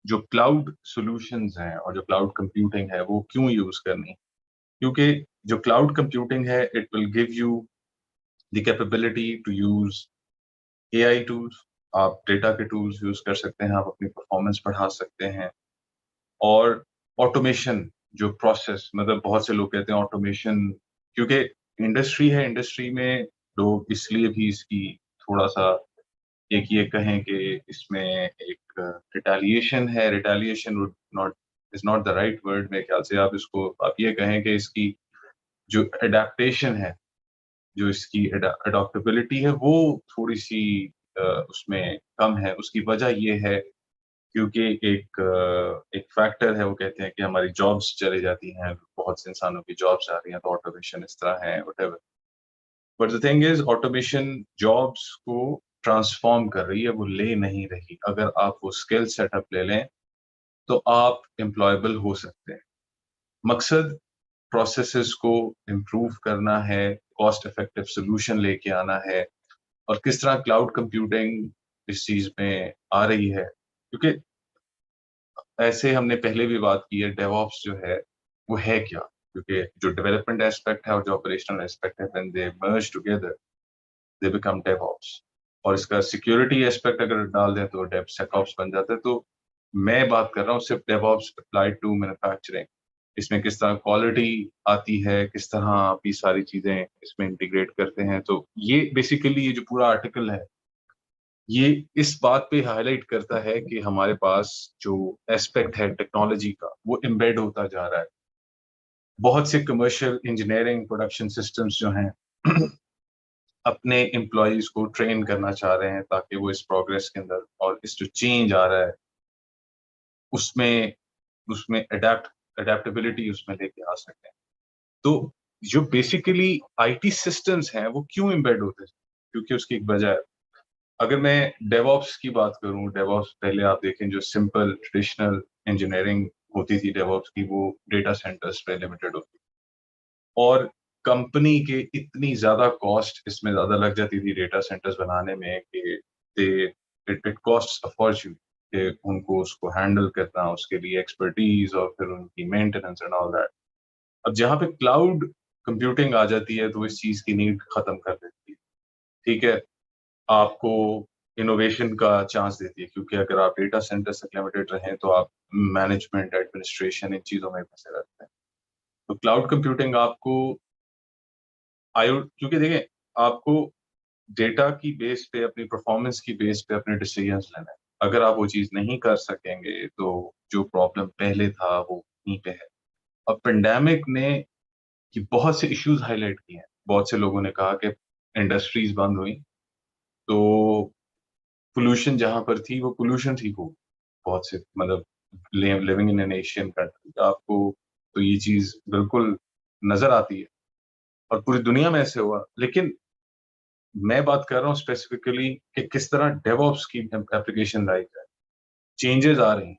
जो cloud solutions हैं और जो क्लाउड कंप्यूटिंग है वो क्यों यूज़ करनी? क्योंकि जो क्लाउड कंप्यूटिंग है it will give you the capability to use AI tools, आप डेटा के टूल्स यूज़ कर सकते हैं, आप अपनी परफॉर्मेंस बढ़ा सकते हैं और ऑटोमेशन जो प्रोसेस मतलब बहुत से लोग कहते हैं ऑटोमेशन क्योंकि इंडस्ट्री है, इंडस्ट्री में लोग इसलिए भी इसकी थोड़ा-सा एक ये कहें कि इसमें एक रिटेलिएशन है, retaliation would not is not the right word मेरे ख्याल से आप ये कहें कि इसकी जो एडैप्टेशन है, जो इसकी एडॉप्टेबिलिटी है वो थोड़ी-सी उसमें कम है। उसकी वजह ये है क्योंकि एक फैक्टर है वो कहते हैं कि हमारी जॉब्स चली जाती हैं, बहुत से इंसानों की जॉब्स जा रही हैं, तो ऑटोमेशन इस तरह है whatever. But the thing is automation jobs को ट्रांसफ़ॉर्म कर रही है, वो ले नहीं रही। अगर आप वो स्किल सेटअप ले लें, तो आप एम्प्लॉयबल हो सकते हैं। मकसद प्रोसेसेस को इम्प्रूव करना है, कॉस्ट इफेक्टिव सॉल्यूशन लेके आना है और किस तरह क्लाउड कंप्यूटिंग इस चीज़ में आ रही है। क्योंकि ऐसे हमने पहले भी बात की है डेवऑप्स जो है, वो है क्या? क्योंकि जो डेवलपमेंट एस्पेक्ट है और जो ऑपरेशनल एस्पेक्ट है when they merge together they become DevOps और इसका सिक्योरिटी एस्पेक्ट अगर डाल दें तो डेवसेकऑप्स बन जाता है। तो मैं बात कर रहा हूँ सिर्फ डेवऑप्स अप्लाइड टू मैन्युफैक्चरिंग। इसमें किस तरह क्वालिटी आती है, किस तरह आप ये सारी चीज़ें इसमें इंटीग्रेट करते हैं। तो ये बेसिकली ये जो पूरा आर्टिकल है ये इस बात पे हाइलाइट करता है कि हमारे पास जो एस्पेक्ट है टेक्नोलॉजी का, वो एम्बेड होता जा रहा है। बहुत से कमर्शियल इंजीनियरिंग प्रोडक्शन सिस्टम्स जो हैं, अपने एम्प्लॉइज़ को ट्रेन करना चाह रहे हैं ताकि वो इस प्रोग्रेस के अंदर और इस जो चेंज आ रहा है, उसमें उसमें एडैप्टेबिलिटी उसमें लेके आ सकें। तो जो बेसिकली आईटी सिस्टम्स हैं, वो क्यों एम्बेड होते हैं? क्योंकि उसकी एक वजह है। अगर मैं डेवऑप्स की बात करूँ, डेवऑप्स पहले आप देखें जो सिंपल ट्रेडिशनल इंजीनियरिंग होती थी डेवऑप्स की, वो डेटा सेंटर्स पे लिमिटेड होती थी और कंपनी के इतनी ज़्यादा कॉस्ट इसमें ज़्यादा लग जाती थी डेटा सेंटर्स बनाने में कि दे इट कॉस्ट्स अ फॉर्च्यून कि उनको उसको हैंडल करना, उसके लिए एक्सपर्टीज़ और फिर उनकी मेंटेनेंस एंड ऑल दैट। अब जहाँ पे क्लाउड कंप्यूटिंग आ जाती है, तो इस चीज़ की नीड खत्म कर देती है, ठीक है? आपको इनोवेशन का चांस देती है क्योंकि अगर आप डेटा सेंटर से लिमिटेड रहें तो आप मैनेजमेंट, एडमिनिस्ट्रेशन इन चीज़ों में फँसे रहते हैं। तो क्लाउड कंप्यूटिंग आपको क्योंकि देखें आपको डेटा की बेस पे, अपनी परफॉर्मेंस की बेस पे अपने डिसीजंस लेने हैं। अगर आप वो चीज़ नहीं कर सकेंगे तो जो प्रॉब्लम पहले था वो वहीं पे है। अब पैंडेमिक ने कि बहुत से इश्यूज़ हाइलाइट किए हैं। बहुत से लोगों ने कहा कि इंडस्ट्रीज़ बंद हुई, तो पॉल्यूशन जहाँ पर थी, वो पॉल्यूशन ठीक हो बहुत से मतलब living in an Asian country आपको तो ये चीज़ बिल्कुल नज़र आती है और पूरी दुनिया में ऐसे हुआ। लेकिन मैं बात कर रहा हूँ स्पेसिफिकली कि किस तरह डेवऑप्स की एप्लीकेशन लाई जाए। चेंजेज़ आ रही हैं।